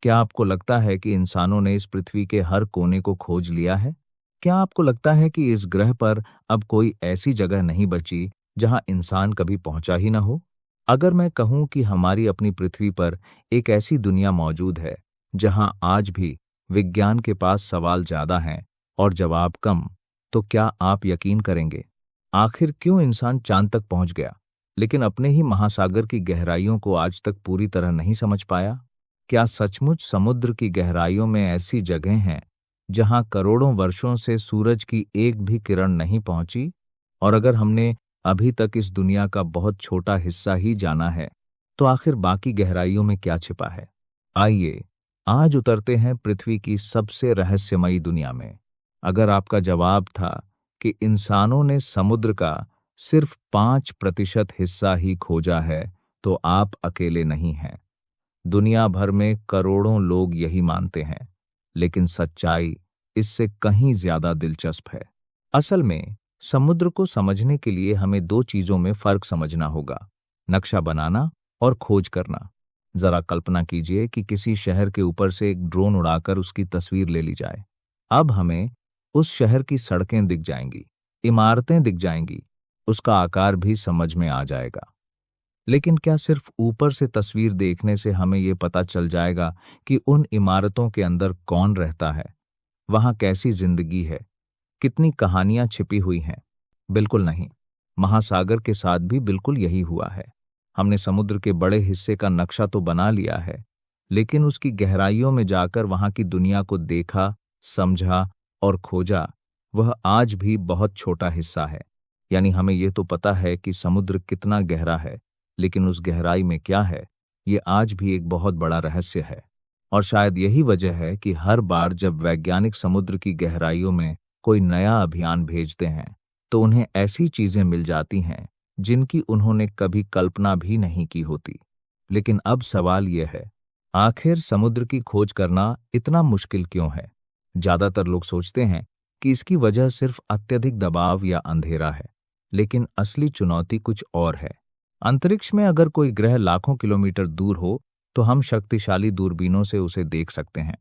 क्या आपको लगता है कि इंसानों ने इस पृथ्वी के हर कोने को खोज लिया है? क्या आपको लगता है कि इस ग्रह पर अब कोई ऐसी जगह नहीं बची जहां इंसान कभी पहुंचा ही न हो? अगर मैं कहूं कि हमारी अपनी पृथ्वी पर एक ऐसी दुनिया मौजूद है जहां आज भी विज्ञान के पास सवाल ज्यादा हैं और जवाब कम, तो क्या आप यकीन करेंगे? आखिर क्यों इंसान चांद तक पहुंच गया, लेकिन अपने ही महासागर की गहराइयों को आज तक पूरी तरह नहीं समझ पाया? क्या सचमुच समुद्र की गहराइयों में ऐसी जगह हैं जहां करोड़ों वर्षों से सूरज की एक भी किरण नहीं पहुंची? और अगर हमने अभी तक इस दुनिया का बहुत छोटा हिस्सा ही जाना है, तो आखिर बाकी गहराइयों में क्या छिपा है? आइए आज उतरते हैं पृथ्वी की सबसे रहस्यमयी दुनिया में। अगर आपका जवाब था कि इंसानों ने समुद्र का सिर्फ 5% हिस्सा ही खोजा है, तो आप अकेले नहीं हैं। दुनिया भर में करोड़ों लोग यही मानते हैं, लेकिन सच्चाई इससे कहीं ज्यादा दिलचस्प है। असल में समुद्र को समझने के लिए हमें दो चीजों में फर्क समझना होगा: नक्शा बनाना और खोज करना। जरा कल्पना कीजिए कि किसी शहर के ऊपर से एक ड्रोन उड़ाकर उसकी तस्वीर ले ली जाए। अब हमें उस शहर की सड़कें दिख जाएंगी, इमारतें दिख जाएंगी, उसका आकार भी समझ में आ जाएगा। लेकिन क्या सिर्फ ऊपर से तस्वीर देखने से हमें ये पता चल जाएगा कि उन इमारतों के अंदर कौन रहता है, वहां कैसी जिंदगी है, कितनी कहानियां छिपी हुई हैं? बिल्कुल नहीं। महासागर के साथ भी बिल्कुल यही हुआ है। हमने समुद्र के बड़े हिस्से का नक्शा तो बना लिया है, लेकिन उसकी गहराइयों में जाकर वहां की दुनिया को देखा, समझा और खोजा, वह आज भी बहुत छोटा हिस्सा है। यानी हमें ये तो पता है कि समुद्र कितना गहरा है, लेकिन उस गहराई में क्या है, ये आज भी एक बहुत बड़ा रहस्य है। और शायद यही वजह है कि हर बार जब वैज्ञानिक समुद्र की गहराइयों में कोई नया अभियान भेजते हैं, तो उन्हें ऐसी चीजें मिल जाती हैं जिनकी उन्होंने कभी कल्पना भी नहीं की होती। लेकिन अब सवाल यह है, आखिर समुद्र की खोज करना इतना मुश्किल क्यों है? ज्यादातर लोग सोचते हैं कि इसकी वजह सिर्फ अत्यधिक दबाव या अंधेरा है, लेकिन असली चुनौती कुछ और है। अंतरिक्ष में अगर कोई ग्रह लाखों किलोमीटर दूर हो, तो हम शक्तिशाली दूरबीनों से उसे देख सकते हैं,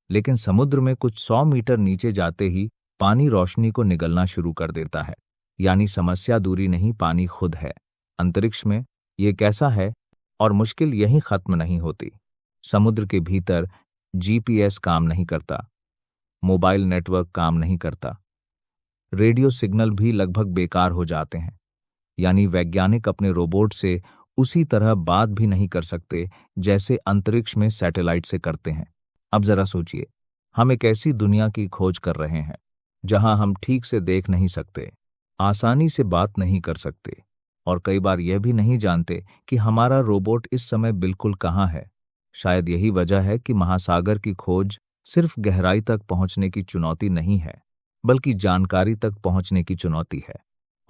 लेकिन समुद्र में कुछ 100 मीटर नीचे जाते ही पानी रोशनी को निगलना शुरू कर देता है। यानी समस्या दूरी नहीं, पानी खुद है। अंतरिक्ष में ये कैसा है? और मुश्किल यहीं खत्म नहीं होती। समुद्र के भीतर जीपीएस काम नहीं करता, मोबाइल नेटवर्क काम नहीं करता, रेडियो सिग्नल भी लगभग बेकार हो जाते हैं। यानी वैज्ञानिक अपने रोबोट से उसी तरह बात भी नहीं कर सकते जैसे अंतरिक्ष में सैटेलाइट से करते हैं। अब जरा सोचिए, हम एक ऐसी दुनिया की खोज कर रहे हैं जहां हम ठीक से देख नहीं सकते, आसानी से बात नहीं कर सकते, और कई बार यह भी नहीं जानते कि हमारा रोबोट इस समय बिल्कुल कहाँ है। शायद यही वजह है कि महासागर की खोज सिर्फ गहराई तक पहुंचने की चुनौती नहीं है, बल्कि जानकारी तक पहुंचने की चुनौती है।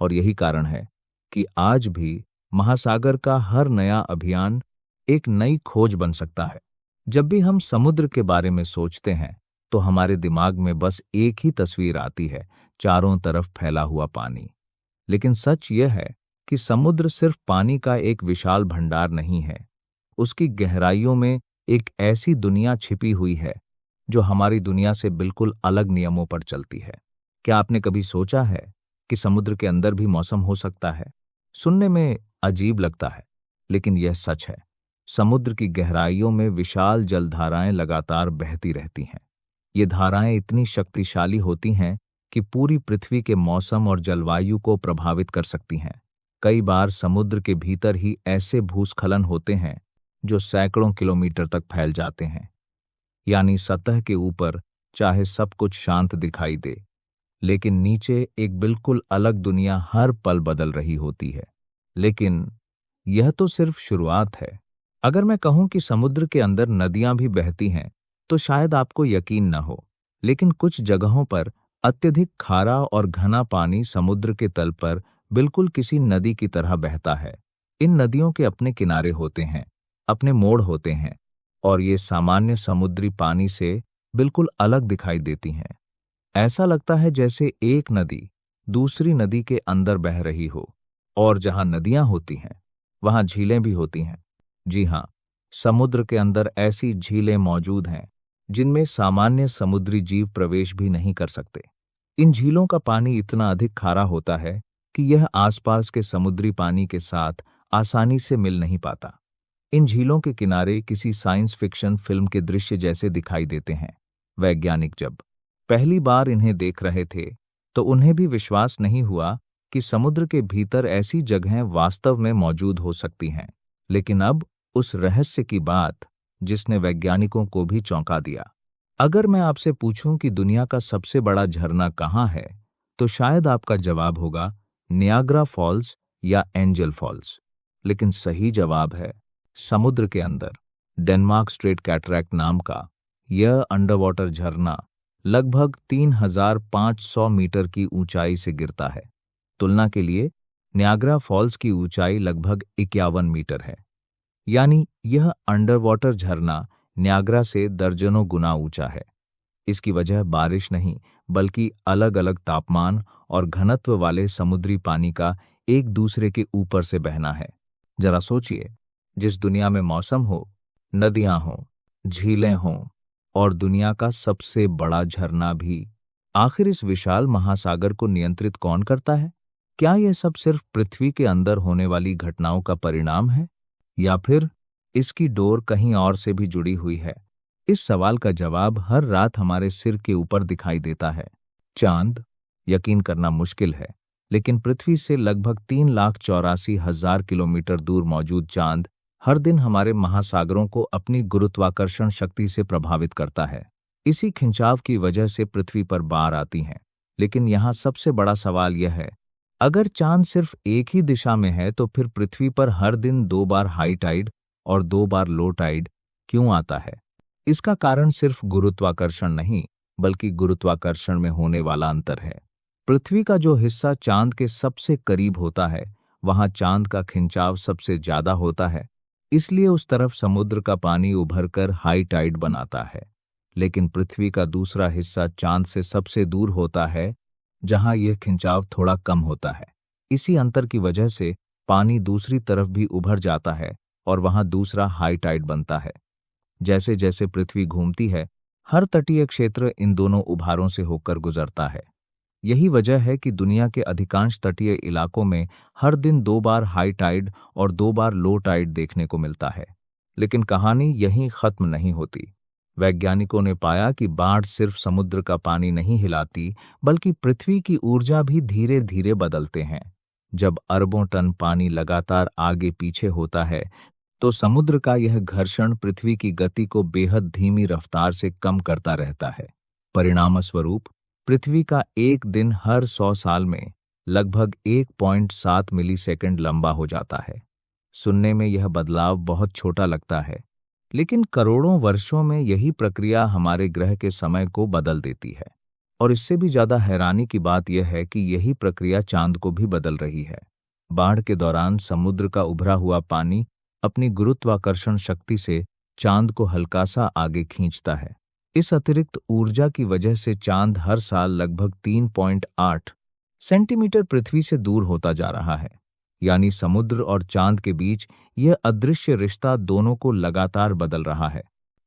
और यही कारण है कि आज भी महासागर का हर नया अभियान एक नई खोज बन सकता है। जब भी हम समुद्र के बारे में सोचते हैं, तो हमारे दिमाग में बस एक ही तस्वीर आती है: चारों तरफ फैला हुआ पानी। लेकिन सच यह है कि समुद्र सिर्फ पानी का एक विशाल भंडार नहीं है। उसकी गहराइयों में एक ऐसी दुनिया छिपी हुई है जो हमारी दुनिया से बिल्कुल अलग नियमों पर चलती है। क्या आपने कभी सोचा है कि समुद्र के अंदर भी मौसम हो सकता है? सुनने में अजीब लगता है, लेकिन यह सच है। समुद्र की गहराइयों में विशाल जलधाराएं लगातार बहती रहती हैं। ये धाराएं इतनी शक्तिशाली होती हैं कि पूरी पृथ्वी के मौसम और जलवायु को प्रभावित कर सकती हैं। कई बार समुद्र के भीतर ही ऐसे भूस्खलन होते हैं जो सैकड़ों किलोमीटर तक फैल जाते हैं। यानी सतह के ऊपर चाहे सब कुछ शांत दिखाई दे, लेकिन नीचे एक बिल्कुल अलग दुनिया हर पल बदल रही होती है। लेकिन यह तो सिर्फ शुरुआत है। अगर मैं कहूं कि समुद्र के अंदर नदियां भी बहती हैं, तो शायद आपको यकीन न हो, लेकिन कुछ जगहों पर अत्यधिक खारा और घना पानी समुद्र के तल पर बिल्कुल किसी नदी की तरह बहता है। इन नदियों के अपने किनारे होते हैं, अपने मोड़ होते हैं, और ये सामान्य समुद्री पानी से बिल्कुल अलग दिखाई देती हैं। ऐसा लगता है जैसे एक नदी दूसरी नदी के अंदर बह रही हो। और जहां नदियां होती हैं, वहां झीलें भी होती हैं। जी हाँ, समुद्र के अंदर ऐसी झीलें मौजूद हैं जिनमें सामान्य समुद्री जीव प्रवेश भी नहीं कर सकते। इन झीलों का पानी इतना अधिक खारा होता है कि यह आसपास के समुद्री पानी के साथ आसानी से मिल नहीं पाता। इन झीलों के किनारे किसी साइंस फिक्शन फिल्म के दृश्य जैसे दिखाई देते हैं। वैज्ञानिक जब पहली बार इन्हें देख रहे थे तो उन्हें भी विश्वास नहीं हुआ कि समुद्र के भीतर ऐसी जगहें वास्तव में मौजूद हो सकती हैं। लेकिन अब उस रहस्य की बात जिसने वैज्ञानिकों को भी चौंका दिया। अगर मैं आपसे पूछूं कि दुनिया का सबसे बड़ा झरना कहाँ है, तो शायद आपका जवाब होगा नियाग्रा फॉल्स या एंजल फॉल्स। लेकिन सही जवाब है समुद्र के अंदर डेनमार्क स्ट्रेट कैटरैक्ट नाम का यह अंडरवाटर झरना लगभग 3,500 मीटर की ऊंचाई से गिरता है। तुलना के लिए नियाग्रा फॉल्स की ऊंचाई लगभग 51 मीटर है। यानी यह अंडरवाटर झरना नियाग्रा से दर्जनों गुना ऊंचा है। इसकी वजह बारिश नहीं बल्कि अलग अलग तापमान और घनत्व वाले समुद्री पानी का एक दूसरे के ऊपर से बहना है। जरा सोचिए, जिस दुनिया में मौसम हो, नदियां हों, झीलें हों और दुनिया का सबसे बड़ा झरना भी, आखिर इस विशाल महासागर को नियंत्रित कौन करता है? क्या यह सब सिर्फ पृथ्वी के अंदर होने वाली घटनाओं का परिणाम है या फिर इसकी डोर कहीं और से भी जुड़ी हुई है? इस सवाल का जवाब हर रात हमारे सिर के ऊपर दिखाई देता है। चांद, यकीन करना मुश्किल है, लेकिन पृथ्वी से लगभग 3,84,000 किलोमीटर दूर मौजूद चांद हर दिन हमारे महासागरों को अपनी गुरुत्वाकर्षण शक्ति से प्रभावित करता है। इसी खिंचाव की वजह से पृथ्वी पर बाढ़ आती हैं। लेकिन यहाँ सबसे बड़ा सवाल यह है, अगर चांद सिर्फ एक ही दिशा में है तो फिर पृथ्वी पर हर दिन 2 बार हाई टाइड और 2 बार लो टाइड क्यों आता है? इसका कारण सिर्फ गुरुत्वाकर्षण नहीं बल्कि गुरुत्वाकर्षण में होने वाला अंतर है। पृथ्वी का जो हिस्सा चांद के सबसे करीब होता है वहां चांद का खिंचाव सबसे ज्यादा होता है, इसलिए उस तरफ समुद्र का पानी उभरकर हाई टाइड बनाता है। लेकिन पृथ्वी का दूसरा हिस्सा चांद से सबसे दूर होता है जहां यह खिंचाव थोड़ा कम होता है। इसी अंतर की वजह से पानी दूसरी तरफ भी उभर जाता है और वहां दूसरा हाई टाइड बनता है। जैसे जैसे पृथ्वी घूमती है, हर तटीय क्षेत्र इन दोनों उभारों से होकर गुजरता है। यही वजह है कि दुनिया के अधिकांश तटीय इलाकों में हर दिन 2 बार हाई टाइड और 2 बार लो टाइड देखने को मिलता है। लेकिन कहानी यहीं खत्म नहीं होती। वैज्ञानिकों ने पाया कि बाढ़ सिर्फ समुद्र का पानी नहीं हिलाती बल्कि पृथ्वी की ऊर्जा भी धीरे धीरे बदलते हैं। जब अरबों टन पानी लगातार आगे पीछे होता है तो समुद्र का यह घर्षण पृथ्वी की गति को बेहद धीमी रफ्तार से कम करता रहता है। परिणामस्वरूप पृथ्वी का एक दिन हर 100 साल में लगभग 1.7 मिलीसेकंड लंबा हो जाता है। सुनने में यह बदलाव बहुत छोटा लगता है, लेकिन करोड़ों वर्षों में यही प्रक्रिया हमारे ग्रह के समय को बदल देती है। और इससे भी ज्यादा हैरानी की बात यह है कि यही प्रक्रिया चांद को भी बदल रही है। बाढ़ के दौरान समुद्र का उभरा हुआ पानी अपनी गुरुत्वाकर्षण शक्ति से चांद को हल्का सा आगे खींचता है। इस अतिरिक्त ऊर्जा की वजह से चांद हर साल लगभग 3.8 सेंटीमीटर पृथ्वी से दूर होता जा रहा है। यानी समुद्र और चांद के बीच यह अदृश्य रिश्ता दोनों को लगातार बदल रहा है।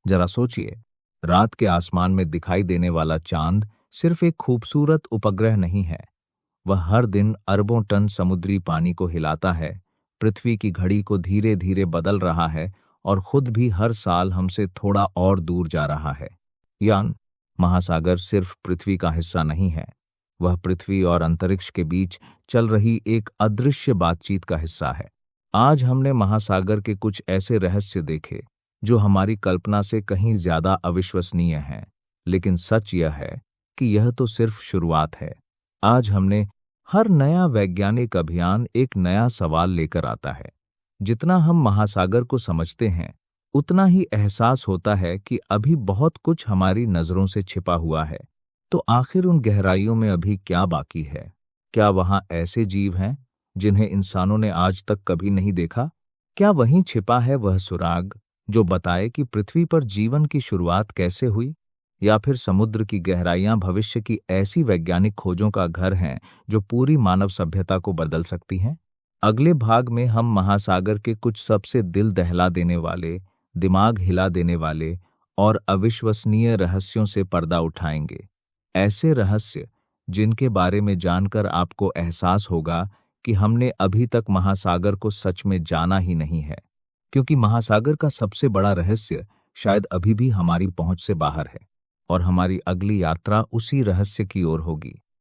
जरा सोचिए, रात के आसमान में दिखाई देने वाला चांद सिर्फ एक खूबसूरत उपग्रह नहीं है, वह हर दिन अरबों टन समुद्री पानी को हिलाता है, पृथ्वी की घड़ी को धीरे धीरे बदल रहा है और खुद भी हर साल हमसे थोड़ा और दूर जा रहा है। यान महासागर सिर्फ पृथ्वी का हिस्सा नहीं है, वह पृथ्वी और अंतरिक्ष के बीच चल रही एक अदृश्य बातचीत का हिस्सा है। आज हमने महासागर के कुछ ऐसे रहस्य देखे जो हमारी कल्पना से कहीं ज्यादा अविश्वसनीय हैं, लेकिन सच यह है कि यह तो सिर्फ शुरुआत है। आज हमने हर नया वैज्ञानिक अभियान एक नया सवाल लेकर आता है। जितना हम महासागर को समझते हैं उतना ही एहसास होता है कि अभी बहुत कुछ हमारी नजरों से छिपा हुआ है। तो आखिर उन गहराइयों में अभी क्या बाकी है? क्या वहां ऐसे जीव हैं जिन्हें इंसानों ने आज तक कभी नहीं देखा? क्या वहीं छिपा है वह सुराग जो बताए कि पृथ्वी पर जीवन की शुरुआत कैसे हुई? या फिर समुद्र की गहराइयां भविष्य की ऐसी वैज्ञानिक खोजों का घर हैं जो पूरी मानव सभ्यता को बदल सकती हैं? अगले भाग में हम महासागर के कुछ सबसे दिल दहला देने वाले दिमाग हिला देने वाले और अविश्वसनीय रहस्यों से पर्दा उठाएंगे। ऐसे रहस्य जिनके बारे में जानकर आपको एहसास होगा कि हमने अभी तक महासागर को सच में जाना ही नहीं है, क्योंकि महासागर का सबसे बड़ा रहस्य शायद अभी भी हमारी पहुंच से बाहर है और हमारी अगली यात्रा उसी रहस्य की ओर होगी।